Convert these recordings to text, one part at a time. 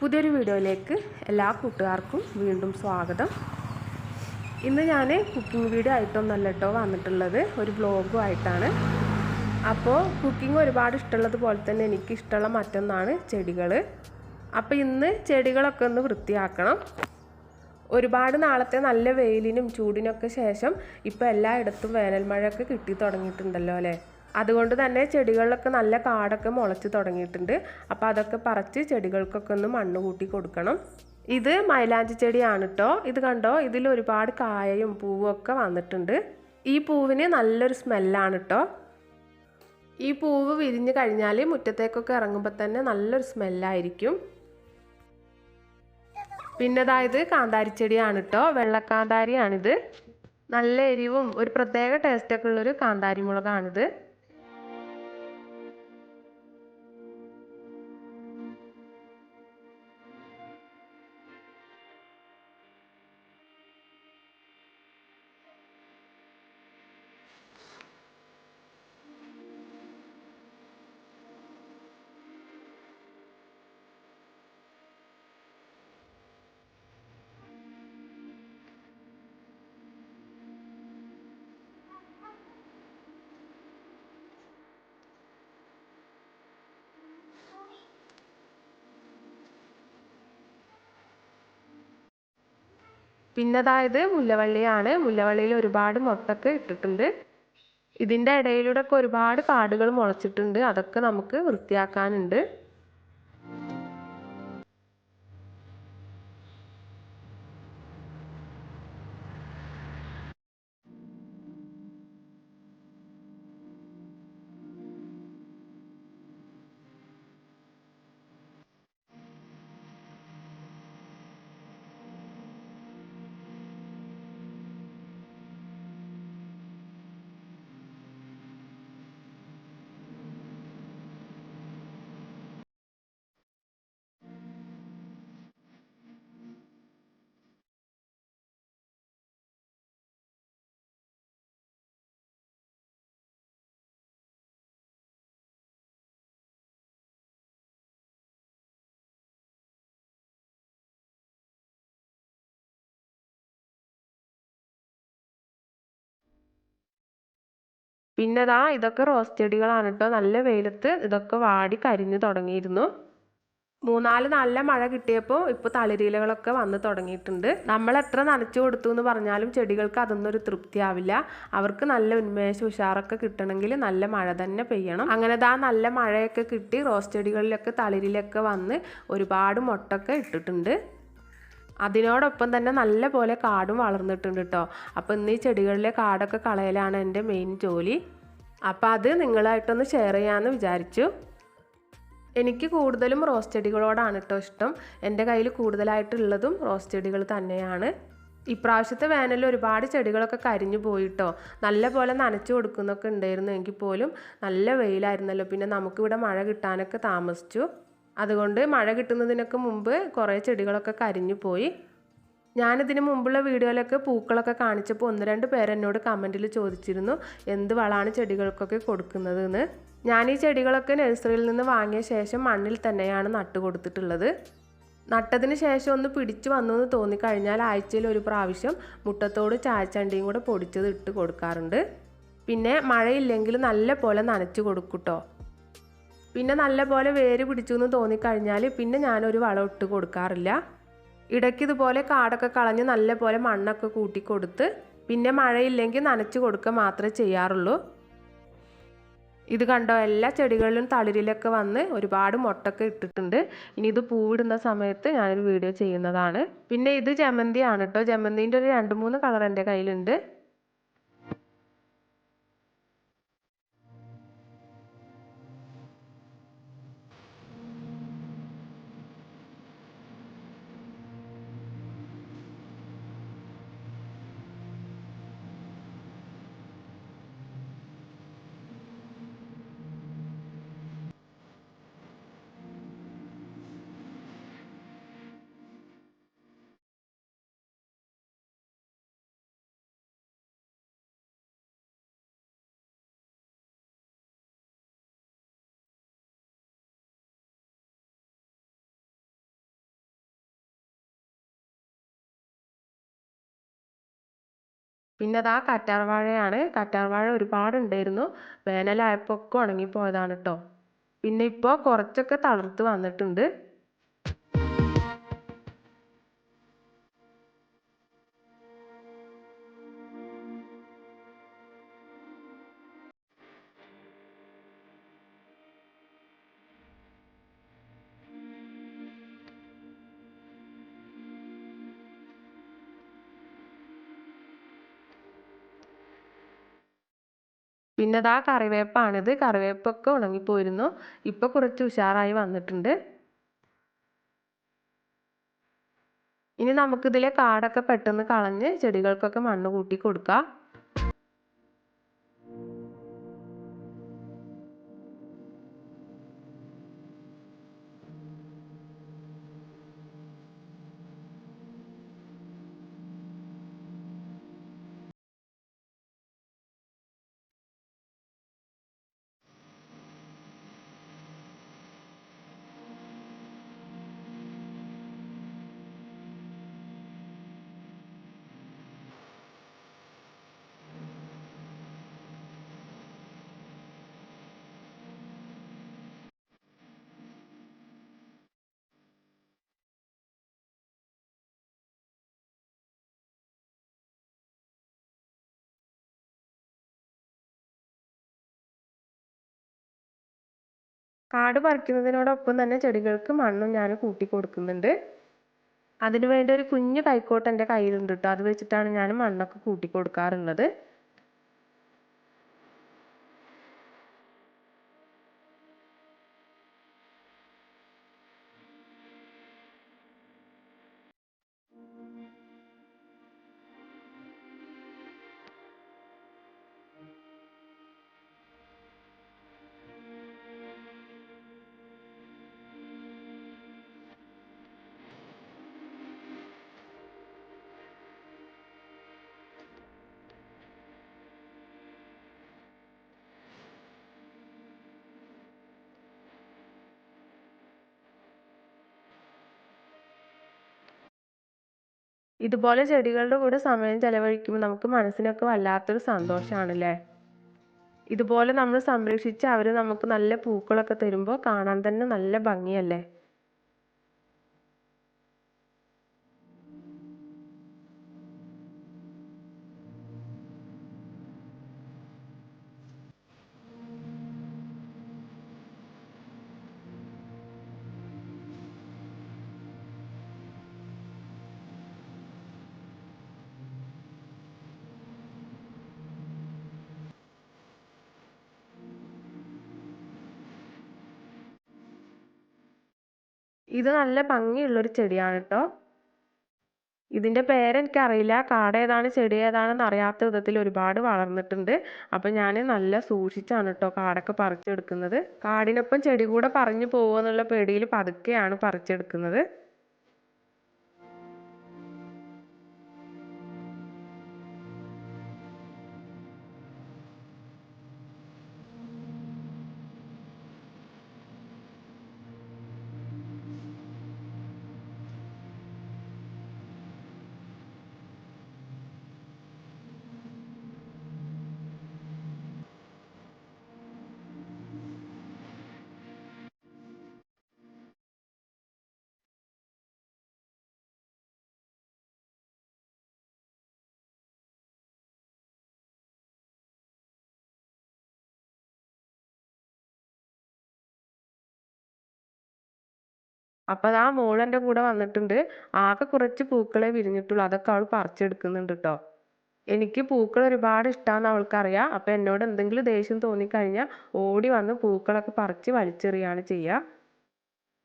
പുതിയൊരു വീഡിയോയിലേക്ക് എല്ലാ കൂട്ടുകാർക്കും വീണ്ടും സ്വാഗതം. ഇന്ന് ഞാൻ കുക്കിംഗ് വീഡിയോ ആയിട്ടൊന്നല്ല കേട്ടോ വന്നിട്ടുള്ളത്, ഒരു വ്ളോഗും ആയിട്ടാണ്. അപ്പോൾ കുക്കിംഗ് ഒരുപാട് ഇഷ്ടമുള്ളത് പോലെ തന്നെ എനിക്ക് ഇഷ്ടമുള്ള മറ്റൊന്നാണ് ചെടികൾ. അപ്പോൾ ഇന്ന് ചെടികളൊക്കെ ഒന്ന് വൃത്തിയാക്കണം. ഒരുപാട് നാളത്തെ നല്ല വെയിലിനും ചൂടിനൊക്കെ ശേഷം ഇപ്പോൾ എല്ലായിടത്തും വേനൽ മഴയൊക്കെ കിട്ടി തുടങ്ങിയിട്ടുണ്ടല്ലോ അല്ലേ. അതുകൊണ്ട് തന്നെ ചെടികളിലൊക്കെ നല്ല കാടൊക്കെ മുളച്ച് തുടങ്ങിയിട്ടുണ്ട്. അപ്പോൾ അതൊക്കെ പറിച്ച് ചെടികൾക്കൊക്കെ ഒന്ന് മണ്ണ് കൂട്ടി കൊടുക്കണം. ഇത് മൈലാഞ്ചി ചെടിയാണ് കേട്ടോ. ഇത് കണ്ടോ, ഇതിൽ ഒരുപാട് കായയും പൂവും ഒക്കെ വന്നിട്ടുണ്ട്. ഈ പൂവിന് നല്ലൊരു സ്മെല്ലാണ് കേട്ടോ. ഈ പൂവ് വിരിഞ്ഞ് കഴിഞ്ഞാൽ മുറ്റത്തേക്കൊക്കെ ഇറങ്ങുമ്പോൾ തന്നെ നല്ലൊരു സ്മെല്ലായിരിക്കും. പിന്നെ അതായത് കാന്താരിച്ചെടിയാണ് കേട്ടോ, വെള്ളക്കാന്താരിയാണിത്. നല്ല എരിവും ഒരു പ്രത്യേക ടേസ്റ്റൊക്കെ ഉള്ളൊരു കാന്താരി മുളകാണിത്. പിന്നെ അതായത് മുല്ലവള്ളിയാണ്. മുല്ലവള്ളിയിൽ ഒരുപാട് മൊട്ടൊക്കെ ഇട്ടിട്ടുണ്ട്. ഇതിൻ്റെ ഇടയിലൂടെ ഒക്കെ ഒരുപാട് കാടുകൾ മുളച്ചിട്ടുണ്ട്. അതൊക്കെ നമുക്ക് വൃത്തിയാക്കാനുണ്ട്. പിന്നെ ഇതൊക്കെ റോസ് ചെടികളാണ് കേട്ടോ. നല്ല വെയിലത്ത് ഇതൊക്കെ വാടി കരിഞ്ഞു തുടങ്ങിയിരുന്നു. 3-4 നല്ല മഴ കിട്ടിയപ്പോൾ ഇപ്പോൾ തളിരിലകളൊക്കെ വന്ന് തുടങ്ങിയിട്ടുണ്ട്. നമ്മൾ എത്ര നനച്ചു കൊടുത്തു എന്ന് പറഞ്ഞാലും ചെടികൾക്ക് അതൊന്നും ഒരു തൃപ്തിയാവില്ല. അവർക്ക് നല്ല ഉന്മേഷം ഉഷാറൊക്കെ കിട്ടണമെങ്കിൽ നല്ല മഴ തന്നെ പെയ്യണം. അങ്ങനെ നല്ല മഴയൊക്കെ കിട്ടി റോസ് ചെടികളിലൊക്കെ തളിരിലൊക്കെ വന്ന് ഒരുപാട് മൊട്ടൊക്കെ ഇട്ടിട്ടുണ്ട്. അതിനോടൊപ്പം തന്നെ നല്ല പോലെ കാടും വളർന്നിട്ടുണ്ട് കേട്ടോ. അപ്പോൾ ഇന്ന് ഈ ചെടികളിലെ കാടൊക്കെ കളയലാണ് എൻ്റെ മെയിൻ ജോലി. അപ്പോൾ അത് നിങ്ങളായിട്ടൊന്ന് ഷെയർ ചെയ്യാമെന്ന് വിചാരിച്ചു. എനിക്ക് കൂടുതലും റോസ് ചെടികളോടാണ് കേട്ടോ ഇഷ്ടം. എൻ്റെ കയ്യിൽ കൂടുതലായിട്ടുള്ളതും റോസ് ചെടികൾ തന്നെയാണ്. ഇപ്രാവശ്യത്തെ വേനലിൽ ഒരുപാട് ചെടികളൊക്കെ കരിഞ്ഞു പോയിട്ടോ. നല്ല പോലെ നനച്ചു കൊടുക്കുന്നൊക്കെ ഉണ്ടായിരുന്നു. എങ്കിൽ പോലും നല്ല വെയിലായിരുന്നല്ലോ. പിന്നെ നമുക്കിവിടെ മഴ കിട്ടാനൊക്കെ താമസിച്ചു. അതുകൊണ്ട് മഴ കിട്ടുന്നതിനൊക്കെ മുമ്പ് കുറേ ചെടികളൊക്കെ കരിഞ്ഞു പോയി. ഞാനിതിന് മുമ്പുള്ള വീഡിയോയിലൊക്കെ പൂക്കളൊക്കെ കാണിച്ചപ്പോൾ 1-2 പേരെന്നോട് കമൻറ്റിൽ ചോദിച്ചിരുന്നു എന്ത് വളമാണ് ചെടികൾക്കൊക്കെ കൊടുക്കുന്നതെന്ന്. ഞാൻ ഈ ചെടികളൊക്കെ നഴ്സറിയിൽ നിന്ന് വാങ്ങിയ ശേഷം മണ്ണിൽ തന്നെയാണ് നട്ടു കൊടുത്തിട്ടുള്ളത്. നട്ടതിന് ശേഷം ഒന്ന് പിടിച്ചു വന്നു എന്ന് തോന്നിക്കഴിഞ്ഞാൽ ആഴ്ചയിൽ ഒരു പ്രാവശ്യം മുട്ടത്തോട് ചായച്ചണ്ടിയും കൂടെ പൊടിച്ചത് ഇട്ട് കൊടുക്കാറുണ്ട്. പിന്നെ മഴയില്ലെങ്കിൽ നല്ല പോലെ നനച്ചു കൊടുക്കൂട്ടോ. പിന്നെ നല്ല പോലെ വേര് പിടിച്ചു എന്ന് തോന്നിക്കഴിഞ്ഞാൽ പിന്നെ ഞാനൊരു വളം ഇട്ട് കൊടുക്കാറില്ല. ഇടയ്ക്ക് ഇതുപോലെ കാടൊക്കെ കളഞ്ഞ് നല്ല പോലെ മണ്ണൊക്കെ കൂട്ടിക്കൊടുത്ത് പിന്നെ മഴയില്ലെങ്കിൽ നനച്ചു കൊടുക്കുക മാത്രമേ ചെയ്യാറുള്ളൂ. ഇത് കണ്ടോ, എല്ലാ ചെടികളിലും തളിരിലൊക്കെ വന്ന് ഒരുപാട് മൊട്ടൊക്കെ ഇട്ടിട്ടുണ്ട്. ഇനി ഇത് പൂവിടുന്ന സമയത്ത് ഞാനൊരു വീഡിയോ ചെയ്യുന്നതാണ്. പിന്നെ ഇത് ജമന്തിയാണ് കേട്ടോ. ജമന്തിൻ്റെ ഒരു 2-3 കളർ എൻ്റെ കയ്യിലുണ്ട്. പിന്നെ അതാ കറ്റാർവാഴയാണ്. കറ്റാർവാഴ ഒരുപാടുണ്ടായിരുന്നു. വേനലായപ്പോൾ ഒക്കെ ഉണങ്ങിപ്പോയതാണ് കേട്ടോ. പിന്നെ ഇപ്പോൾ കുറച്ചൊക്കെ തളിർത്ത് വന്നിട്ടുണ്ട്. പിന്നെ അതാ കറിവേപ്പാണിത്. കറിവേപ്പൊക്കെ ഉണങ്ങിപ്പോയിരുന്നു. ഇപ്പോൾ കുറച്ച് ഉഷാറായി വന്നിട്ടുണ്ട്. ഇനി നമുക്കിതിലെ കാടൊക്കെ പെട്ടെന്ന് കളഞ്ഞ് ചെടികൾക്കൊക്കെ മണ്ണ് കൂട്ടി കൊടുക്കാം. കാട് പറിക്കുന്നതിനോടൊപ്പം തന്നെ ചെടികൾക്ക് മണ്ണും ഞാൻ കൂട്ടി കൊടുക്കുന്നുണ്ട്. അതിനു വേണ്ടി ഒരു കുഞ്ഞു കൈക്കോട്ട് എൻ്റെ കയ്യിലുണ്ട് കേട്ടോ. അത് വെച്ചിട്ടാണ് ഞാൻ മണ്ണൊക്കെ കൂട്ടി കൊടുക്കാറുള്ളത്. ഇതുപോലെ ചെടികളുടെ കൂടെ സമയം ചെലവഴിക്കുമ്പോൾ നമുക്ക് മനസ്സിനൊക്കെ വല്ലാത്തൊരു സന്തോഷമാണല്ലേ. ഇതുപോലെ നമ്മൾ സംരക്ഷിച്ച് അവർ നമുക്ക് നല്ല പൂക്കളൊക്കെ തരുമ്പോൾ കാണാൻ തന്നെ നല്ല ഭംഗിയല്ലേ. ഇത് നല്ല ഭംഗിയുള്ളൊരു ചെടിയാണ് കേട്ടോ. ഇതിൻ്റെ പേരെനിക്കറിയില്ല. കാട് ഏതാണ് ചെടി ഏതാണെന്ന് അറിയാത്ത വിധത്തിൽ ഒരുപാട് വളർന്നിട്ടുണ്ട്. അപ്പം ഞാൻ നല്ല സൂക്ഷിച്ചാണ് കേട്ടോ കാടൊക്കെ പറിച്ചെടുക്കുന്നത്. കാടിനൊപ്പം ചെടി കൂടെ പറിഞ്ഞു പോകുമോ എന്നുള്ള പേടിയിൽ പതുക്കെയാണ് പറിച്ചെടുക്കുന്നത്. അപ്പം ആ മോളെൻ്റെ കൂടെ വന്നിട്ടുണ്ട്. ആകെ കുറച്ച് പൂക്കളെ വിരിഞ്ഞിട്ടുള്ളൂ. അതൊക്കെ അവൾ പറിച്ചെടുക്കുന്നുണ്ട് കേട്ടോ. എനിക്ക് പൂക്കൾ ഒരുപാട് ഇഷ്ടമാണെന്ന് അവൾക്കറിയാം. അപ്പം എന്നോട് എന്തെങ്കിലും ദേഷ്യം തോന്നിക്കഴിഞ്ഞാൽ ഓടി വന്ന് പൂക്കളൊക്കെ പറിച്ച് വലിച്ചെറിയാണ് ചെയ്യുക.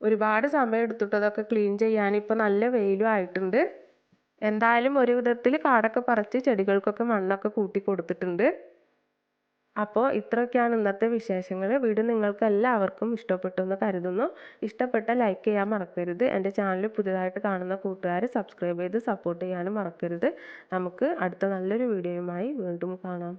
ഒരുപാട് സമയം എടുത്തിട്ട് അതൊക്കെ ക്ലീൻ ചെയ്യാൻ. ഇപ്പം നല്ല വെയിലും ആയിട്ടുണ്ട്. എന്തായാലും ഒരു വിധത്തിൽ കാടൊക്കെ പറിച്ച് ചെടികൾക്കൊക്കെ മണ്ണൊക്കെ കൂട്ടി കൊടുത്തിട്ടുണ്ട്. അപ്പോൾ ഇത്രയൊക്കെയാണ് ഇന്നത്തെ വിശേഷങ്ങൾ. വീഡിയോ നിങ്ങൾക്ക് എല്ലാവർക്കും ഇഷ്ടപ്പെട്ടു എന്ന് കരുതുന്നു. ഇഷ്ടപ്പെട്ട ലൈക്ക് ചെയ്യാൻ മറക്കരുത്. എൻ്റെ ചാനൽ പുതിയതായിട്ട് കാണുന്ന കൂട്ടുകാർ സബ്സ്ക്രൈബ് ചെയ്ത് സപ്പോർട്ട് ചെയ്യാനും മറക്കരുത്. നമുക്ക് അടുത്ത നല്ലൊരു വീഡിയോയുമായി വീണ്ടും കാണാം.